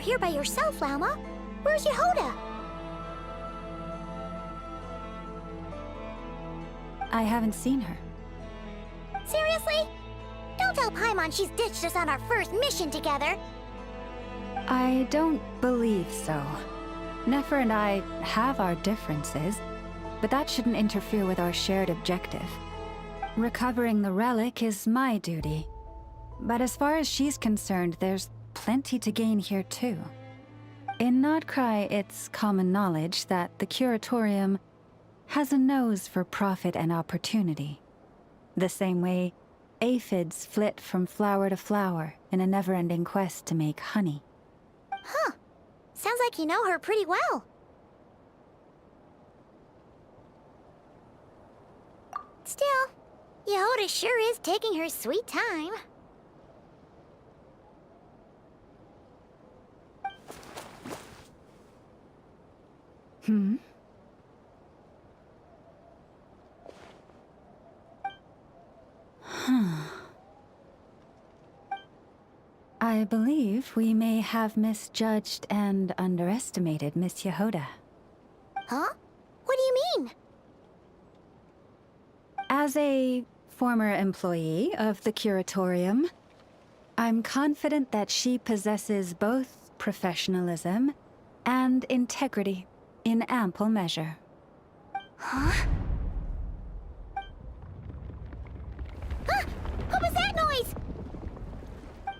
here by yourself, Lauma. Where's Jahoda? I haven't seen her. Seriously? Don't tell Paimon she's ditched us on our first mission together. I don't believe so. Nefer and I have our differences, but that shouldn't interfere with our shared objective. Recovering the relic is my duty. But as far as she's concerned, there's plenty to gain here too. In Notcry, it's common knowledge that the Curatorium has a nose for profit and opportunity. The same way aphids flit from flower to flower in a never-ending quest to make honey. Huh. Sounds like you know her pretty well. Still, Jahoda sure is taking her sweet time. I believe we may have misjudged and underestimated Miss Jahoda. Huh? What do you mean? As a former employee of the Curatorium, I'm confident that she possesses both professionalism and integrity in ample measure. Huh? Ah! What was that noise?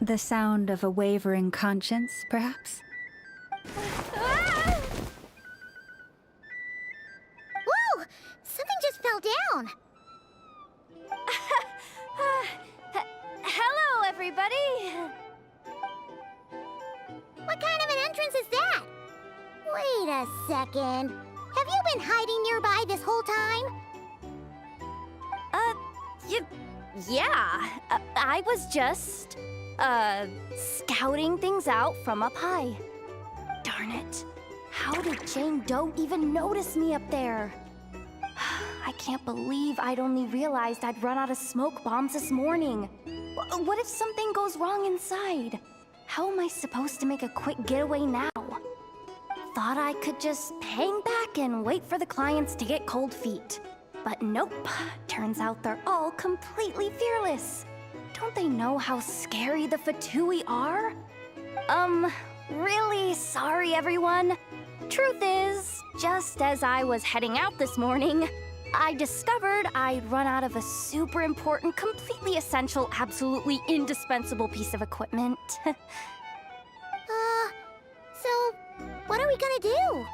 The sound of a wavering conscience, perhaps? Ah! Whoa! Something just fell down. Hello, everybody! What kind of an entrance is that? Wait a second. Have you been hiding nearby this whole time? Yeah. I was just, scouting things out from up high. Darn it. How did Jane Doe even notice me up there? I can't believe I'd only realized I'd run out of smoke bombs this morning. What if something goes wrong inside? How am I supposed to make a quick getaway now? Thought I could just hang back and wait for the clients to get cold feet. But nope, turns out they're all completely fearless. Don't they know how scary the Fatui are? Really sorry everyone. Truth is, just as I was heading out this morning, I discovered I'd run out of a super important, completely essential, absolutely indispensable piece of equipment. So, what are we gonna do?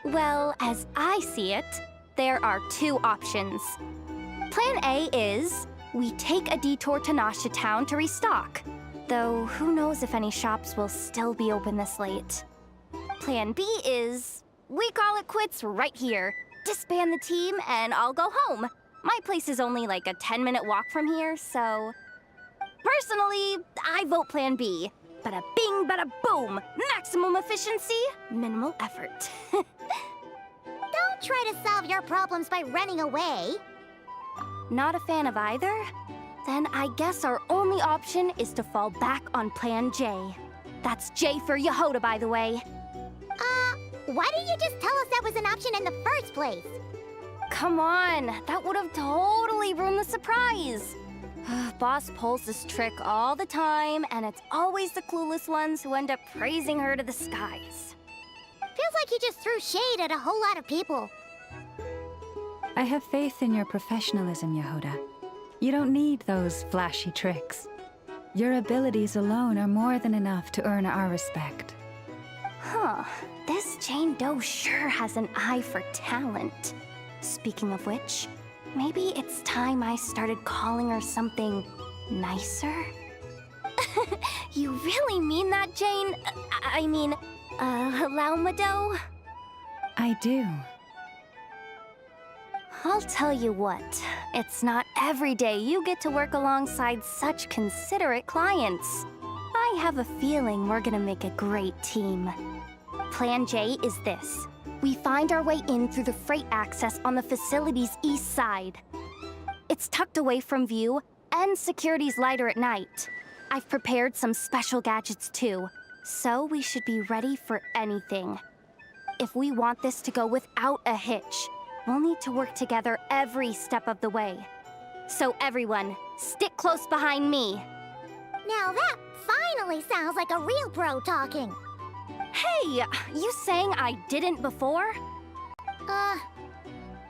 Well, as I see it, there are two options. Plan A is, we take a detour to Nasha Town to restock. Though, who knows if any shops will still be open this late. Plan B is, we call it quits right here. Disband the team and I'll go home. My place is only like a 10-minute walk from here, so... Personally, I vote Plan B. Bada bing, bada boom! Maximum efficiency, minimal effort. Don't try to solve your problems by running away. Not a fan of either? Then I guess our only option is to fall back on Plan J. That's J for Jahoda, by the way. Why didn't you just tell us that was an option in the first place? Come on, that would have totally ruined the surprise. Boss pulls this trick all the time, and it's always the clueless ones who end up praising her to the skies. Feels like you just threw shade at a whole lot of people. I have faith in your professionalism, Jahoda. You don't need those flashy tricks. Your abilities alone are more than enough to earn our respect. Huh, this Jane Doe sure has an eye for talent. Speaking of which, maybe it's time I started calling her something nicer? You really mean that, Jane? I mean, Lauma Doe? I do. I'll tell you what, it's not every day you get to work alongside such considerate clients. I have a feeling we're gonna make a great team. Plan J is this. We find our way in through the freight access on the facility's east side. It's tucked away from view, and security's lighter at night. I've prepared some special gadgets too. So we should be ready for anything. If we want this to go without a hitch, we'll need to work together every step of the way. So everyone, stick close behind me. Now that finally sounds like a real pro talking. Hey, you saying I didn't before?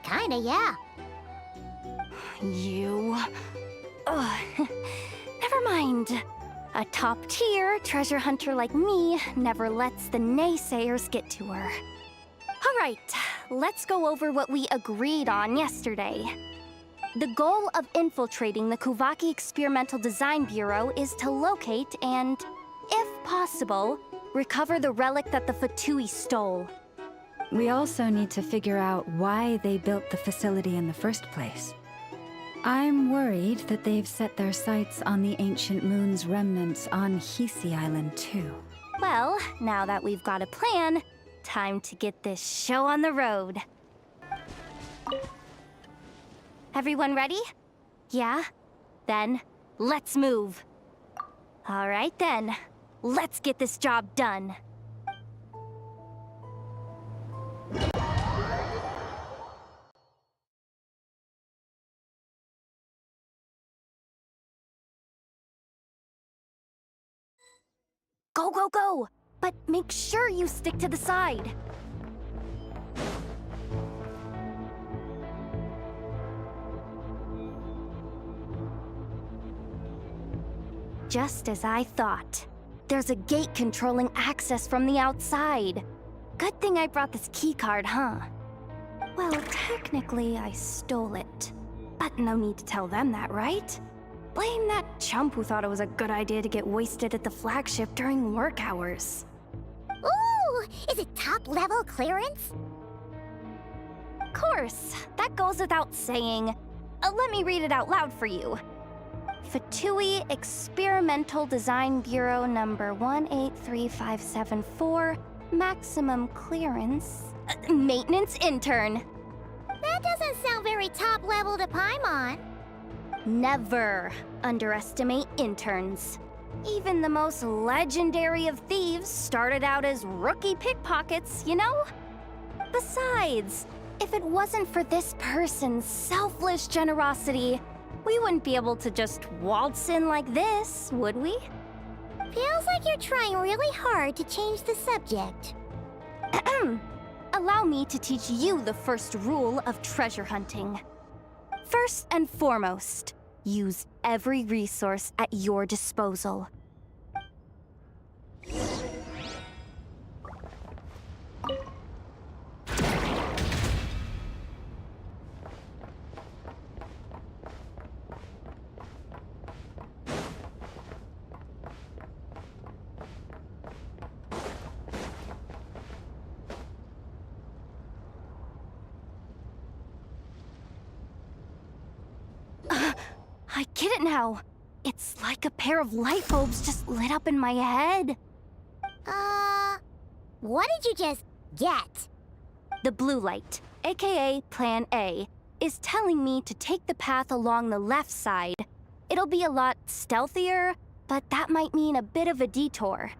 Kinda, yeah. You... Ugh. Never mind. A top-tier treasure hunter like me never lets the naysayers get to her. All right, let's go over what we agreed on yesterday. The goal of infiltrating the Kuuvahki Experimental Design Bureau is to locate and, if possible, recover the relic that the Fatui stole. We also need to figure out why they built the facility in the first place. I'm worried that they've set their sights on the ancient moon's remnants on Hisi Island too. Well, now that we've got a plan, time to get this show on the road. Everyone ready? Yeah? Then, let's move. All right then, let's get this job done. Go, go, go! But make sure you stick to the side. Just as I thought. There's a gate controlling access from the outside. Good thing I brought this keycard, huh? Well, technically I stole it. But no need to tell them that, right? Blame that chump who thought it was a good idea to get wasted at the flagship during work hours. Ooh! Is it top-level clearance? Of course, that goes without saying. Let me read it out loud for you. Fatui Experimental Design Bureau number 183574, maximum clearance, maintenance intern. That doesn't sound very top-level to Paimon. Never underestimate interns. Even the most legendary of thieves started out as rookie pickpockets, you know? Besides, if it wasn't for this person's selfless generosity, we wouldn't be able to just waltz in like this, would we? Feels like you're trying really hard to change the subject. Allow me to teach you the first rule of treasure hunting. First and foremost, use every resource at your disposal. I get it now. It's like a pair of light bulbs just lit up in my head. What did you just get? The blue light, aka Plan A, is telling me to take the path along the left side. It'll be a lot stealthier, but that might mean a bit of a detour.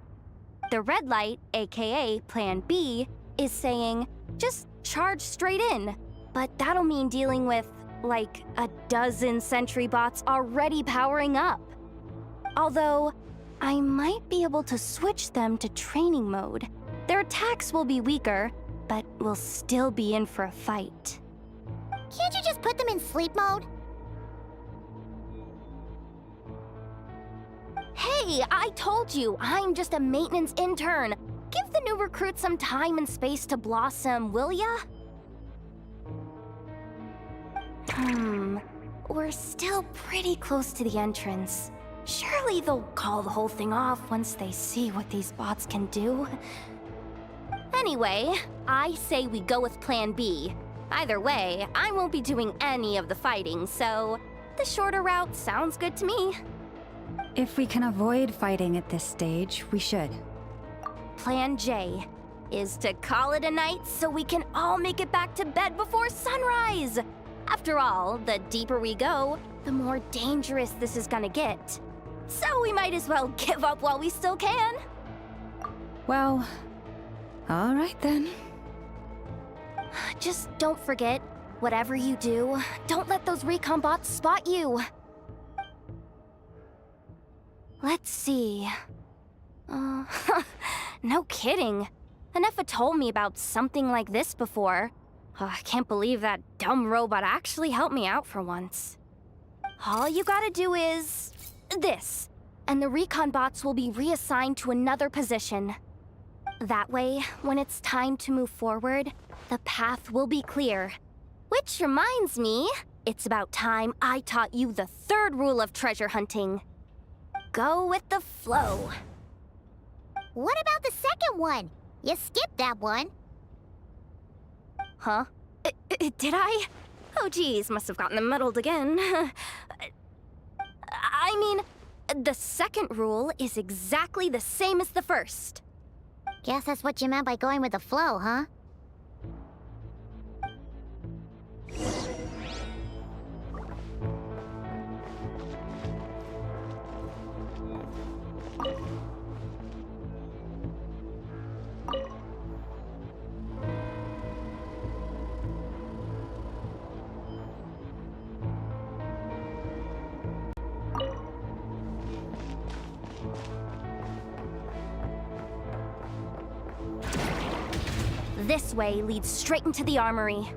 The red light, aka Plan B, is saying, just charge straight in. But that'll mean dealing with, like, a dozen sentry bots already powering up. Although, I might be able to switch them to training mode. Their attacks will be weaker, but we'll still be in for a fight. Can't you just put them in sleep mode? Hey, I told you, I'm just a maintenance intern. Give the new recruits some time and space to blossom, will ya? We're still pretty close to the entrance. Surely they'll call the whole thing off once they see what these bots can do. Anyway, I say we go with Plan B. Either way, I won't be doing any of the fighting, so the shorter route sounds good to me. If we can avoid fighting at this stage, we should. Plan J is to call it a night so we can all make it back to bed before sunrise. After all, the deeper we go, the more dangerous this is gonna get. So we might as well give up while we still can. Well, all right then. Just don't forget, whatever you do, don't let those recon bots spot you. Let's see. No kidding. Nefa told me about something like this before. I can't believe that dumb robot actually helped me out for once. All you gotta do is... this. And the recon bots will be reassigned to another position. That way, when it's time to move forward, the path will be clear. Which reminds me, it's about time I taught you the third rule of treasure hunting. Go with the flow. What about the second one? You skipped that one. Huh? Did I? Oh geez, must have gotten muddled again. I mean, the second rule is exactly the same as the first. Guess that's what you meant by going with the flow, huh? This way leads straight into the armory.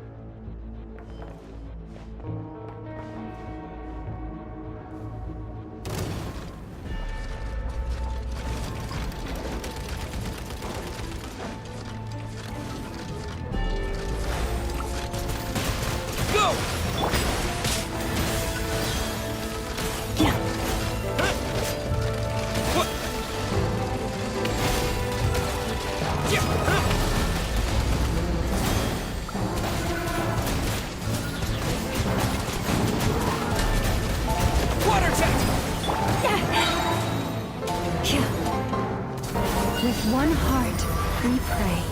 With one heart, we pray.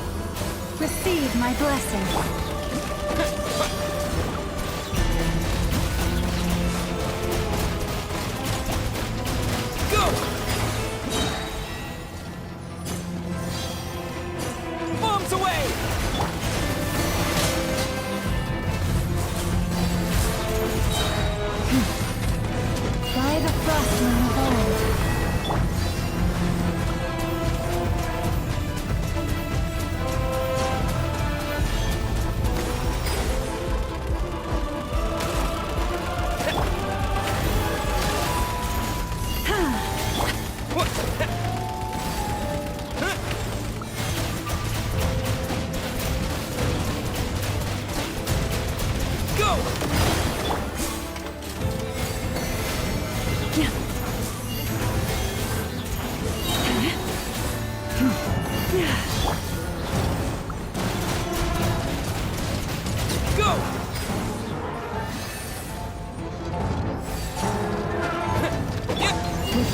Receive my blessing. Go! Bombs away! By the Frostmoon of old.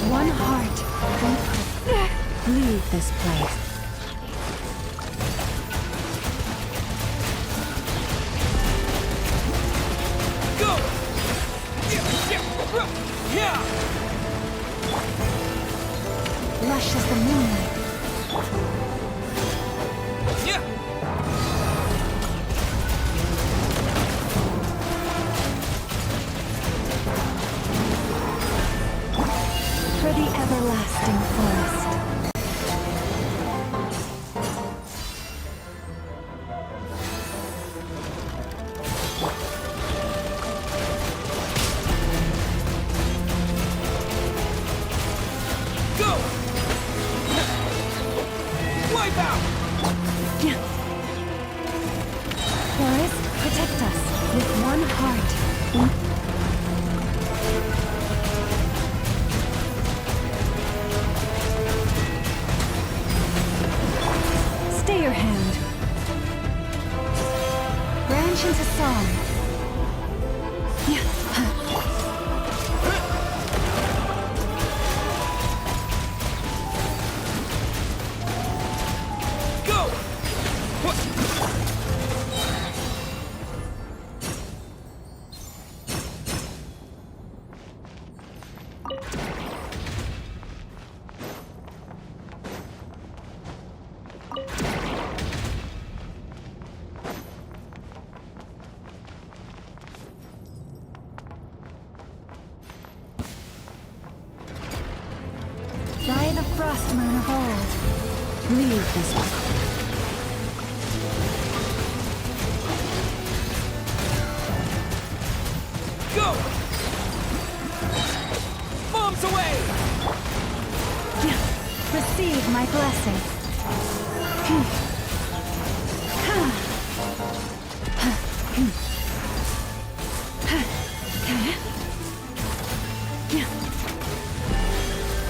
One heart, leave this place. Go! Yeah! Lush as the moonlight. Yeah! For the everlasting forest. Go! Wipe out! Forest, protect us with one heart. Frostmoon of old. Leave this one. Go! Bombs away! Receive my blessing.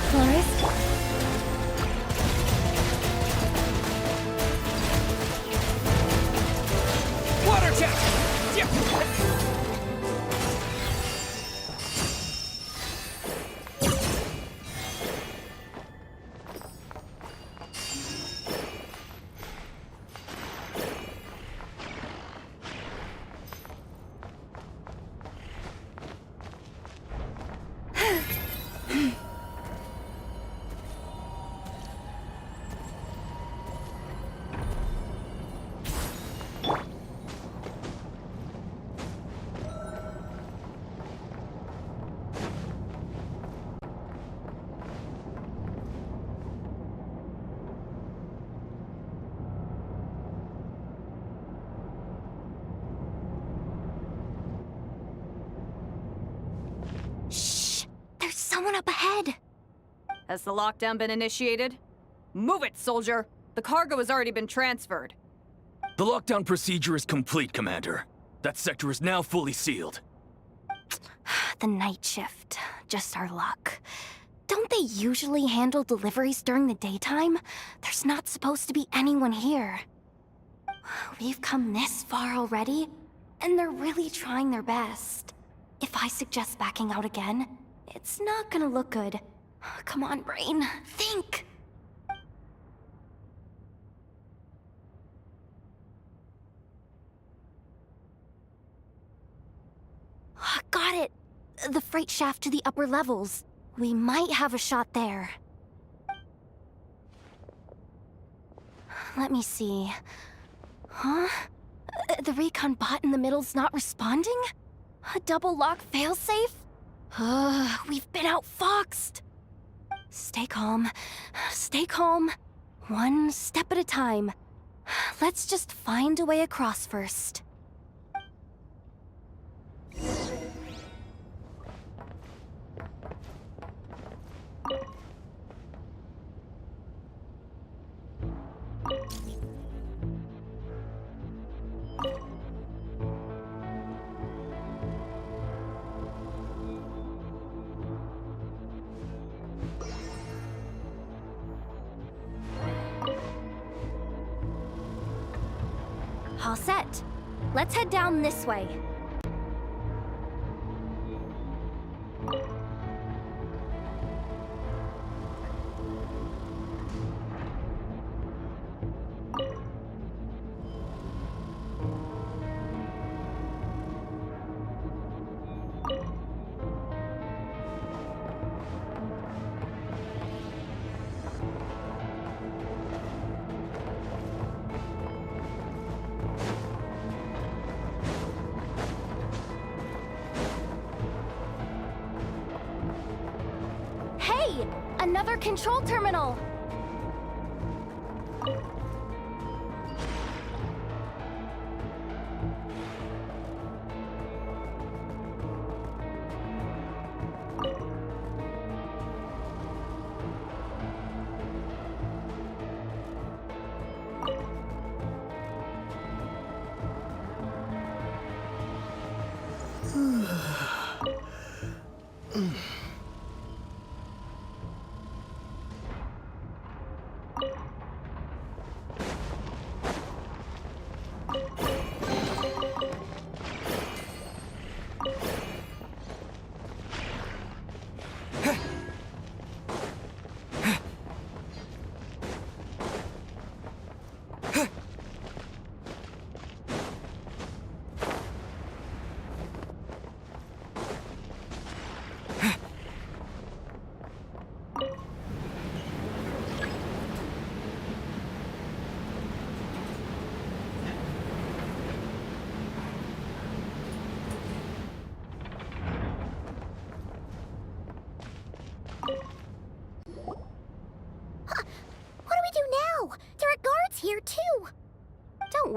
Forest? Water jet! Yeah. Someone up ahead! Has the lockdown been initiated? Move it, soldier! The cargo has already been transferred. The lockdown procedure is complete, Commander. That sector is now fully sealed. The night shift. Just our luck. Don't they usually handle deliveries during the daytime? There's not supposed to be anyone here. We've come this far already, and they're really trying their best. If I suggest backing out again, it's not gonna look good. Come on, brain. Think! Got it! The freight shaft to the upper levels. We might have a shot there. Let me see. Huh? The recon bot in the middle's not responding? A double lock failsafe? We've been outfoxed! Stay calm. Stay calm. One step at a time. Let's just find a way across first. All set. Let's head down this way. Hey! Another control terminal!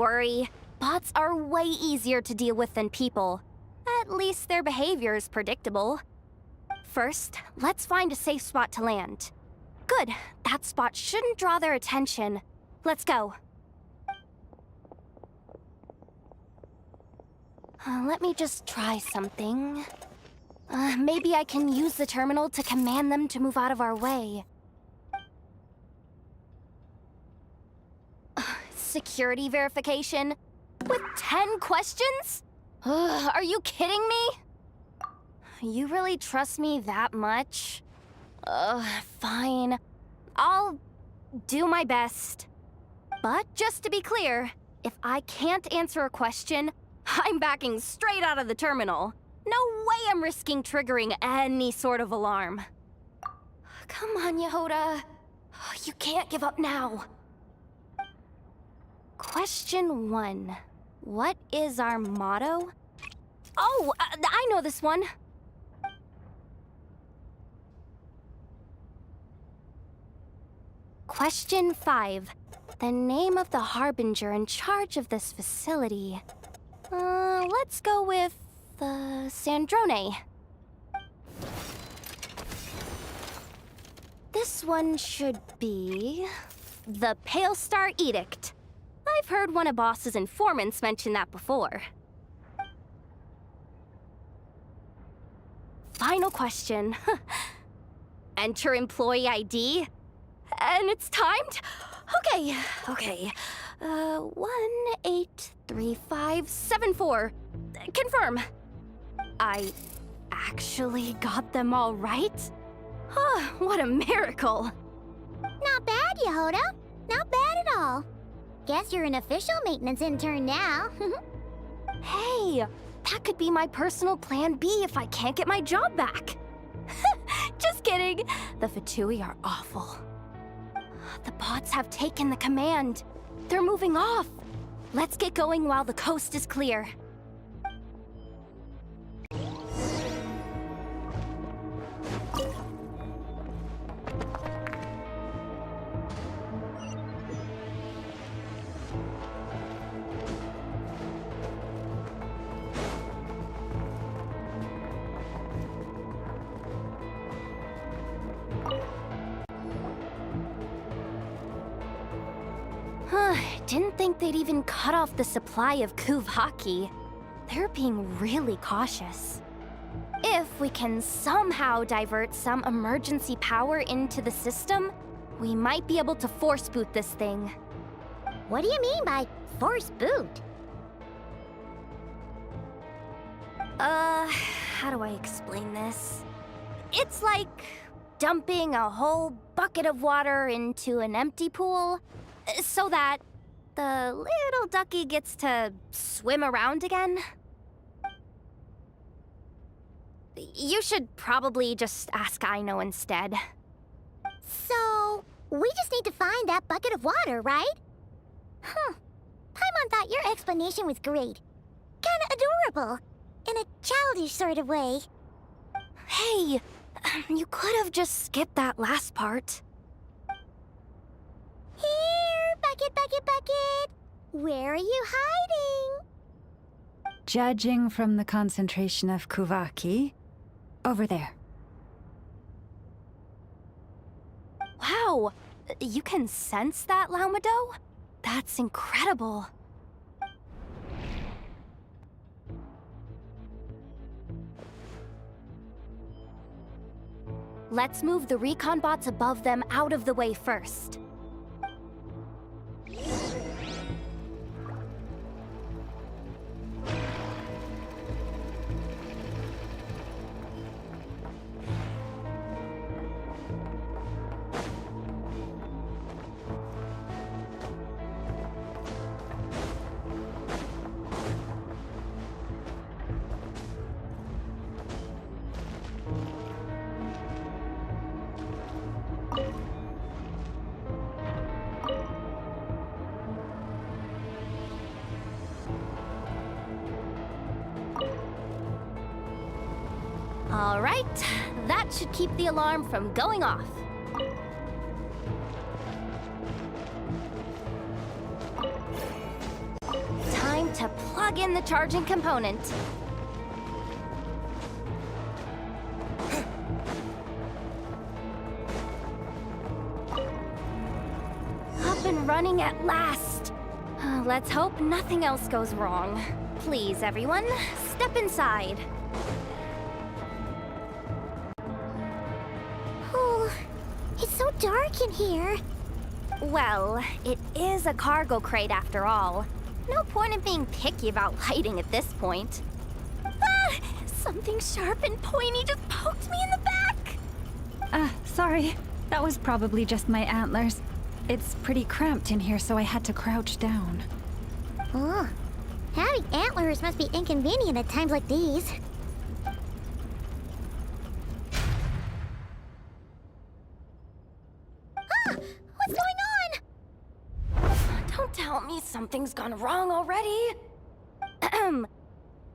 worry. Bots are way easier to deal with than people. At least their behavior is predictable. First, let's find a safe spot to land. Good. That spot shouldn't draw their attention. Let's go. Let me just try something. Maybe I can use the terminal to command them to move out of our way. Security verification? With 10 questions? Are you kidding me? You really trust me that much? Fine. I'll do my best. But just to be clear, if I can't answer a question, I'm backing straight out of the terminal. No way I'm risking triggering any sort of alarm. Come on, Jahoda. You can't give up now. Question 1. What is our motto? Oh, I know this one. Question 5. The name of the harbinger in charge of this facility. Let's go with, Sandrone. This one should be... the Pale Star Edict. I've heard one of Boss's informants mention that before. Final question. Enter employee ID. And it's timed? Okay. 183574. Confirm. I actually got them all right? What a miracle. Not bad, Jahoda. Not bad at all. Guess you're an official maintenance intern now. Hey, that could be my personal plan B if I can't get my job back. Just kidding. The Fatui are awful. The bots have taken the command. They're moving off. Let's get going while the coast is clear. Didn't think they'd even cut off the supply of Kuuvahki. They're being really cautious. If we can somehow divert some emergency power into the system, we might be able to force boot this thing. What do you mean by force boot? How do I explain this? It's like dumping a whole bucket of water into an empty pool, so that the little ducky gets to swim around again. You should probably just ask Aino instead. So, we just need to find that bucket of water, right? Paimon thought your explanation was great. Kinda adorable. In a childish sort of way. Hey, you could have just skipped that last part. Here, bucket, bucket, bucket. Where are you hiding? Judging from the concentration of Kuuvahki, over there. Wow, you can sense that, Laumado? That's incredible. Let's move the recon bots above them out of the way first. All right, that should keep the alarm from going off. to plug in the charging component. Up and running at last. Let's hope nothing else goes wrong. Please, everyone, step inside. Oh, it's so dark in here. Well, it is a cargo crate after all. No point in being picky about lighting at this point. Ah! Something sharp and pointy just poked me in the back! Sorry. That was probably just my antlers. It's pretty cramped in here, so I had to crouch down. Oh, having antlers must be inconvenient at times like these. Ah! What's going on? Don't tell me something's gone wrong already.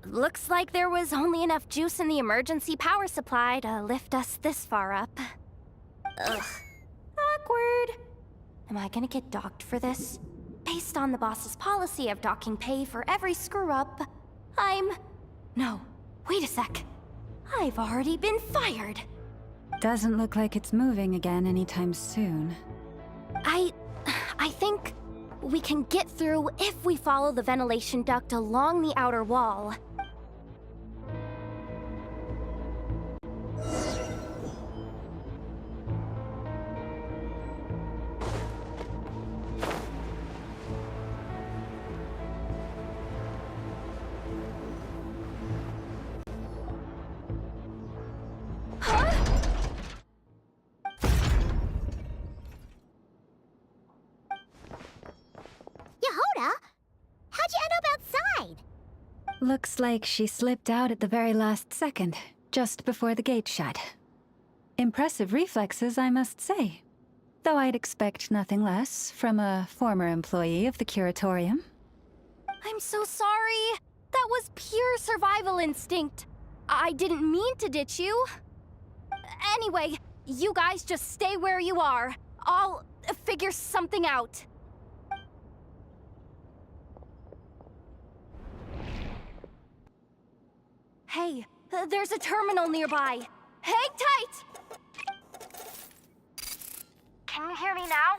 Looks like there was only enough juice in the emergency power supply to lift us this far up. Ugh. Awkward. Am I gonna get docked for this? Based on the boss's policy of docking pay for every screw-up, No, wait a sec. I've already been fired. Doesn't look like it's moving again anytime soon. I think we can get through if we follow the ventilation duct along the outer wall. Jahoda? How'd you end up outside? Looks like she slipped out at the very last second, just before the gate shut. Impressive reflexes, I must say. Though I'd expect nothing less from a former employee of the Curatorium. I'm so sorry. That was pure survival instinct. I didn't mean to ditch you. Anyway, you guys just stay where you are. I'll figure something out. Hey, there's a terminal nearby. Hang tight! Can you hear me now?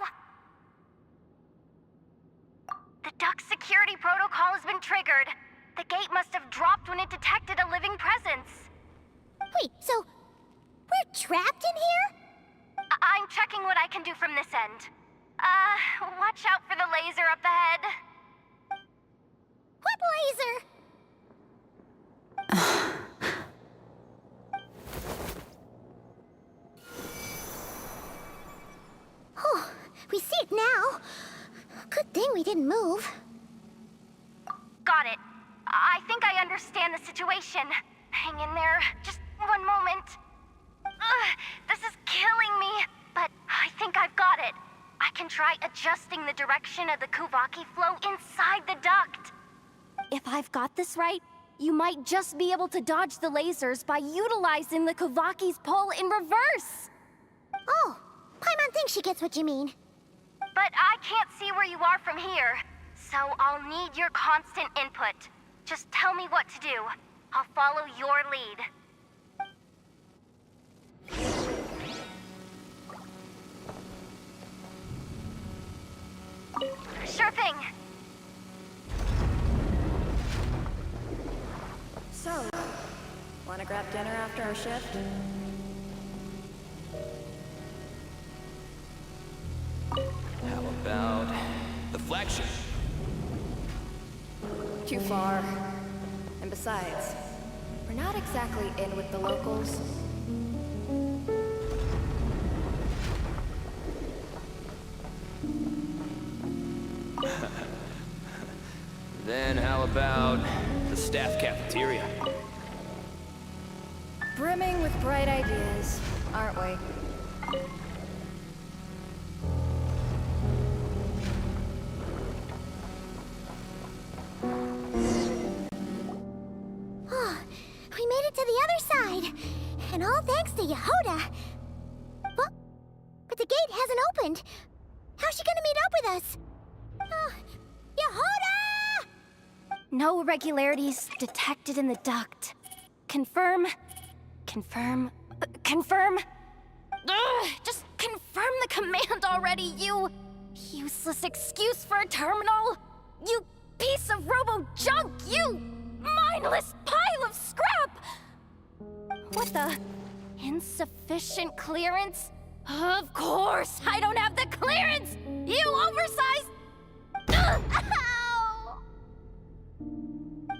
The duct security protocol has been triggered. The gate must have dropped when it detected a living presence. Wait, so we're trapped in here? I'm checking what I can do from this end. Watch out for the laser up ahead. What laser? Oh, we see it now. Good thing we didn't move. Got it. I think I understand the situation. Hang in there. Just one moment. This is killing me, but I think I've got it. I can try adjusting the direction of the Kuuvahki flow inside the duct. If I've got this right, you might just be able to dodge the lasers by utilizing the Kuuvahki's pull in reverse. Oh, Paimon thinks she gets what you mean. But I can't see where you are from here, so I'll need your constant input. Just tell me what to do. I'll follow your lead. Sure thing. So, wanna grab dinner after our shift? How about the flagship? Too far. And besides, we're not exactly in with the locals. Then how about the staff cafeteria? Brimming with bright ideas, aren't we? Oh, we made it to the other side. And all thanks to Jahoda. But the gate hasn't opened. How's she gonna meet up with us? Jahoda! No irregularities detected in the duct. Confirm. Confirm. Confirm. Ugh, just confirm the command already, you useless excuse for a terminal. You piece of robo-junk, you mindless pile of scrap! What the? Insufficient clearance? Of course, I don't have the clearance! You oversized... Ugh, ow!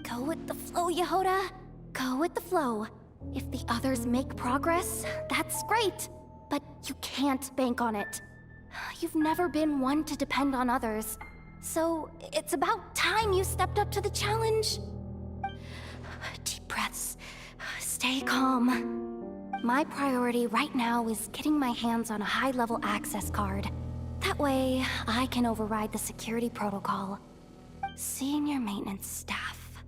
Go with the flow, Jahoda. Go with the flow. If the others make progress, that's great. But you can't bank on it. You've never been one to depend on others. So it's about time you stepped up to the challenge. Deep breaths. Stay calm. My priority right now is getting my hands on a high-level access card. That way, I can override the security protocol. Senior maintenance staff.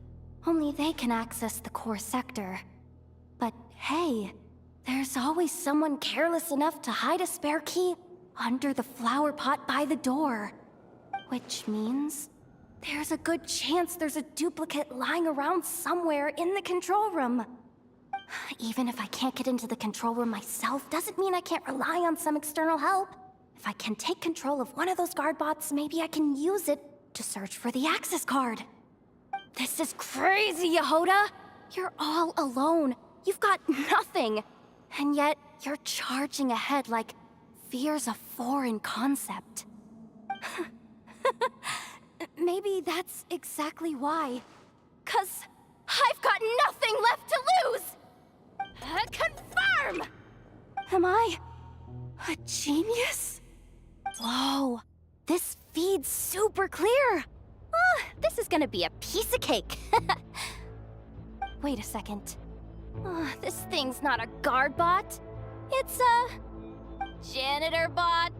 Only they can access the core sector. But hey, there's always someone careless enough to hide a spare key under the flower pot by the door. Which means there's a good chance there's a duplicate lying around somewhere in the control room. Even if I can't get into the control room myself, doesn't mean I can't rely on some external help. If I can take control of one of those guard bots, maybe I can use it to search for the access card. This is crazy, Jahoda! You're all alone. You've got nothing. And yet, you're charging ahead like fear's a foreign concept. Maybe that's exactly why. 'Cause I've got nothing left to lose! Confirm! Am I a genius? Whoa, this feed's super clear. Oh, this is gonna be a piece of cake. Wait a second. Oh, this thing's not a guard bot. It's a janitor bot.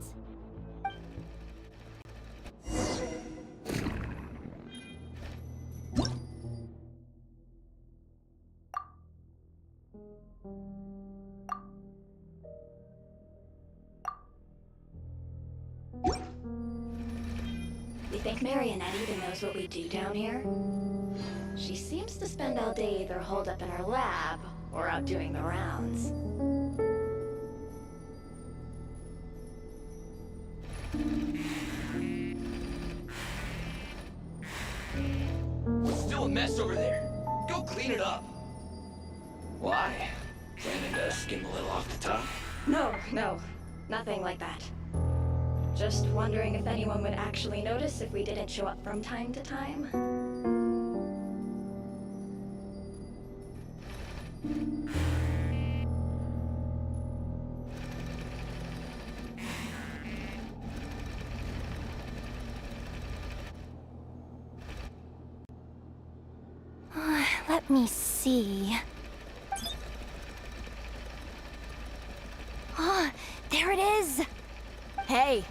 You think Marionette even knows what we do down here? She seems to spend all day either holed up in her lab or out doing the rounds. It's still a mess over there. Go clean it up. Why? Planning to skim a little off the top? No, nothing like that. Just wondering if anyone would actually notice if we didn't show up from time to time. Let me see. Oh, there it is! Hey!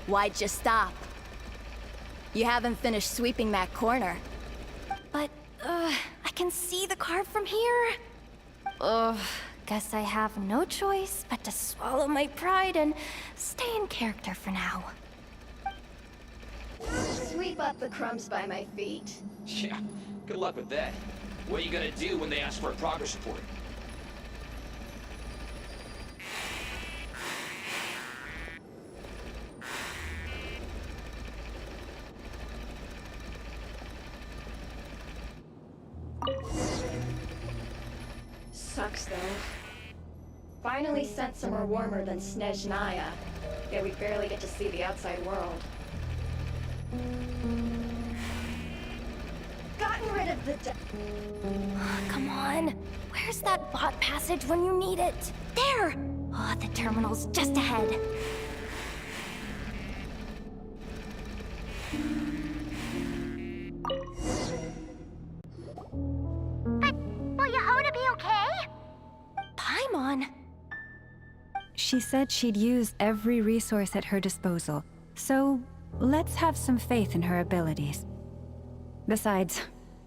Why'd you stop? You haven't finished sweeping that corner. But, I can see the card from here. Ugh, guess I have no choice but to swallow my pride and stay in character for now. Sweep up the crumbs by my feet. Yeah, good luck with that. What are you gonna do when they ask for a progress report? Sucks though. Finally sent somewhere warmer than Snezhnaya. Yet we barely get to see the outside world. Gotten rid of the Come on, where's that bot passage when you need it? There! Oh, the terminal's just ahead. But will Jahoda be okay? Paimon? She said she'd use every resource at her disposal, so let's have some faith in her abilities. Besides,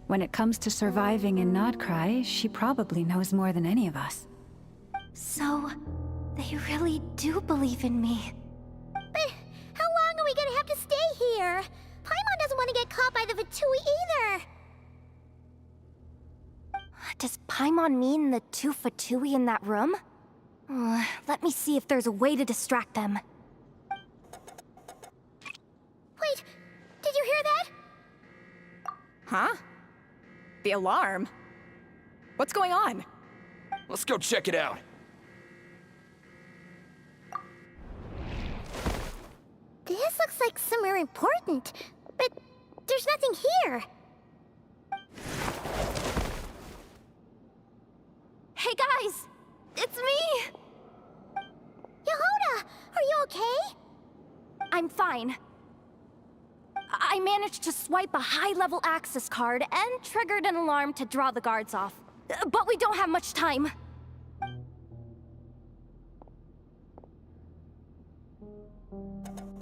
when it comes to surviving in Nodcry, she probably knows more than any of us. So, they really do believe in me. But how long are we gonna have to stay here? Paimon doesn't want want to get caught by the Fatui either. Does Paimon mean the two Fatui in that room? Let me see if there's a way to distract them. Wait, did you hear that? Huh? The alarm? What's going on? Let's go check it out. This looks like somewhere important, but there's nothing here. Hey guys! It's me! Jahoda, are you okay? I'm fine. I managed to swipe a high-level access card and triggered an alarm to draw the guards off. But we don't have much time.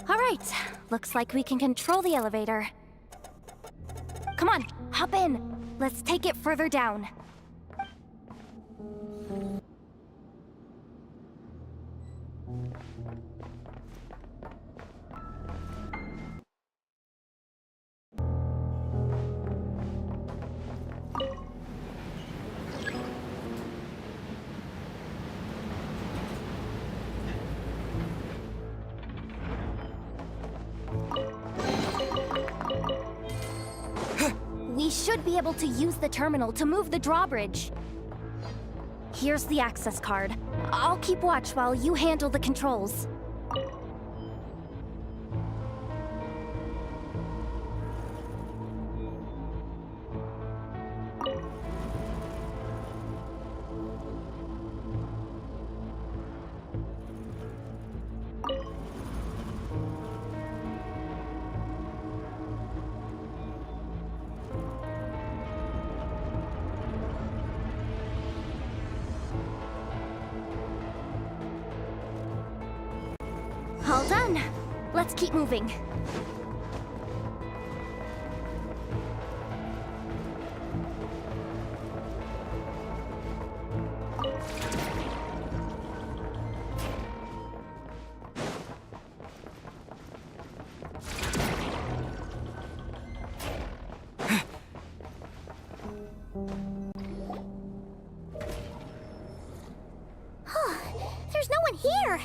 All right, looks like we can control the elevator. Come on, hop in. Let's take it further down. We should be able to use the terminal to move the drawbridge. Here's the access card. I'll keep watch while you handle the controls. All done. Let's keep moving. There's no one here.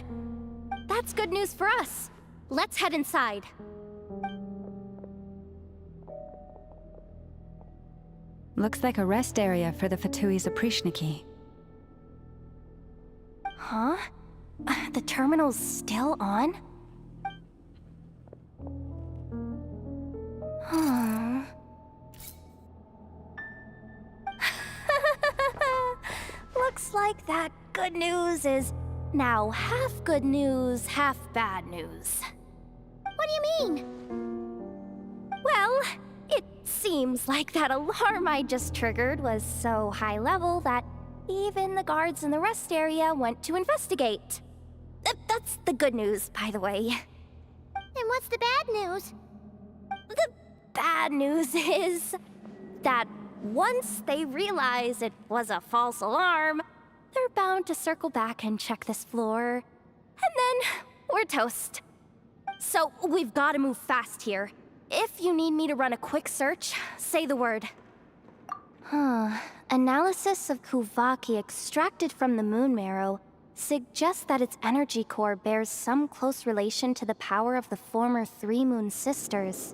That's good news for us. Let's head inside. Looks like a rest area for the Fatui's Oprishniki. Huh? The terminal's still on? Huh. Looks like that good news is now half good news, half bad news. What do you mean? Well, it seems like that alarm I just triggered was so high level that even the guards in the rest area went to investigate. That's the good news, by the way. And what's the bad news? The bad news is that once they realize it was a false alarm, they're bound to circle back and check this floor. And then we're toast. So we've got to move fast here. If you need me to run a quick search, say the word. Analysis of Kuuvahki extracted from the moon marrow suggests that its energy core bears some close relation to the power of the former Three Moon Sisters.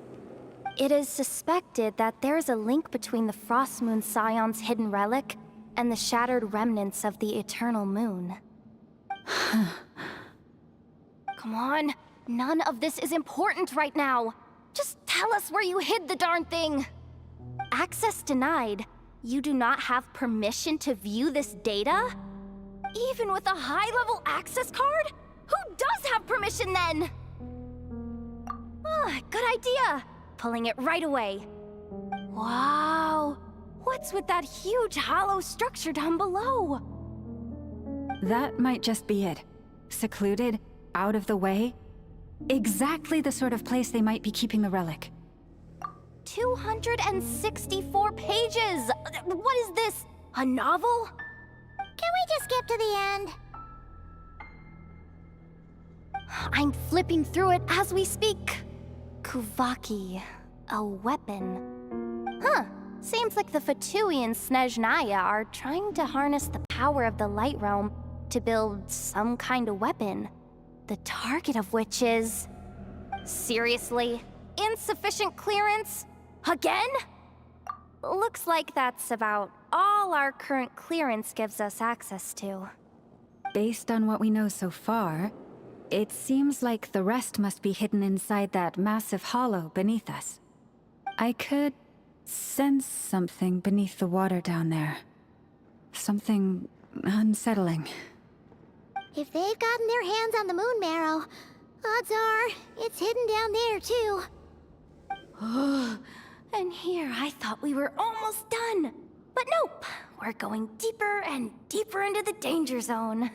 It is suspected that there is a link between the Frostmoon Scion's hidden relic and the shattered remnants of the Eternal Moon. Come on, none of this is important right now. Just tell us where you hid the darn thing. Access denied. You do not have permission to view this data? Even with a high-level access card? Who does have permission then? Good idea. Pulling it right away. Wow. What's with that huge hollow structure down below? That might just be it. Secluded, out of the way. Exactly the sort of place they might be keeping the relic. 264 pages! What is this? A novel? Can we just skip to the end? I'm flipping through it as we speak. Kuuvahki. a weapon. Huh. Seems like the Fatui and Snezhnaya are trying to harness the power of the Light Realm to build some kind of weapon. The target of which is... Seriously? Insufficient clearance? Again? Looks like that's about all our current clearance gives us access to. Based on what we know so far, it seems like the rest must be hidden inside that massive hollow beneath us. I could sense something beneath the water down there. Something unsettling. If they've gotten their hands on the moon marrow, odds are it's hidden down there too. And here I thought we were almost done. But nope, we're going deeper and deeper into the danger zone.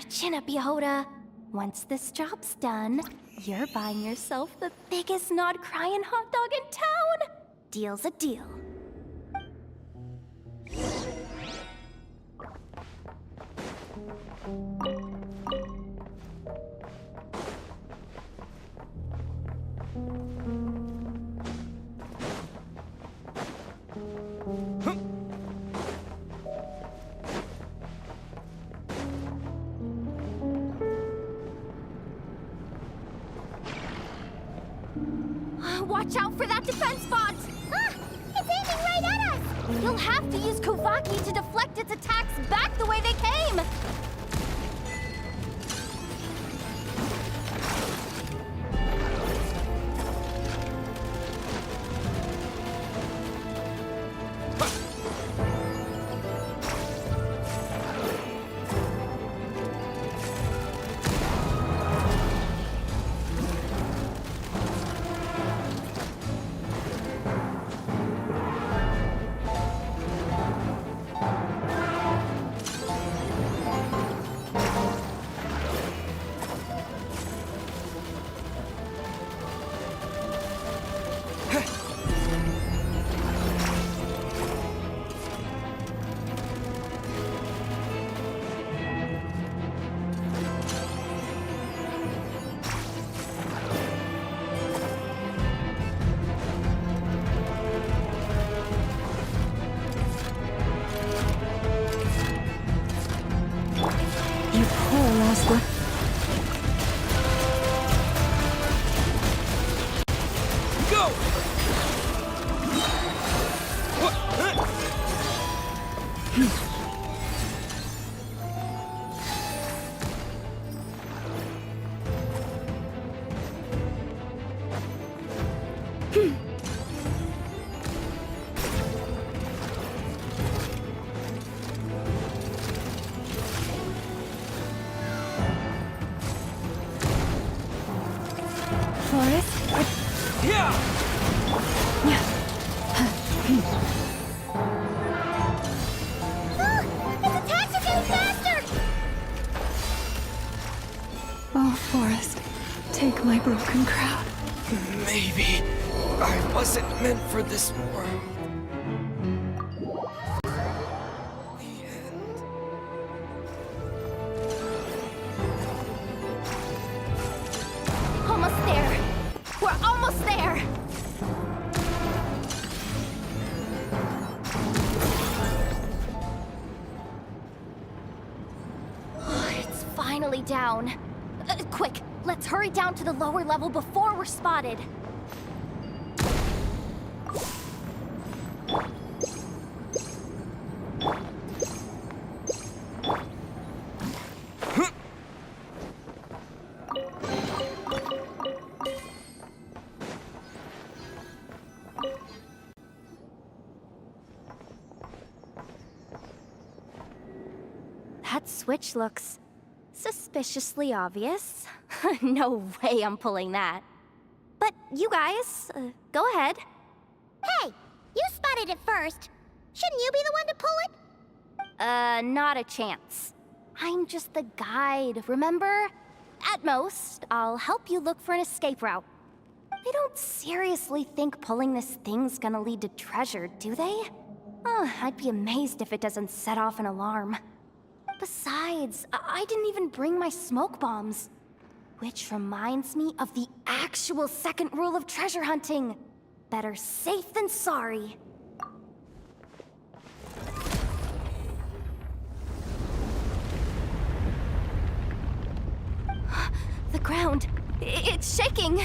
Chin up, Jahoda. Once this job's done, you're buying yourself the biggest nod-crying hot dog in town. Deal's a deal. Watch out for that defense bot! Ah! It's aiming right at us! You'll have to use Kuuvahki to deflect its attacks back the way they came! My broken crown. Maybe I wasn't meant for this world. The end. Almost there! We're almost there! It's finally down. Quick! Let's hurry down to the lower level before we're spotted. That switch looks suspiciously obvious. No way I'm pulling that. But you guys, go ahead. Hey, you spotted it first. Shouldn't you be the one to pull it? Not a chance. I'm just the guide, remember? At most, I'll help you look for an escape route. They don't seriously think pulling this thing's gonna lead to treasure, do they? I'd be amazed if it doesn't set off an alarm. Besides, I didn't even bring my smoke bombs. Which reminds me of the actual second rule of treasure hunting. Better safe than sorry. The ground, it's shaking.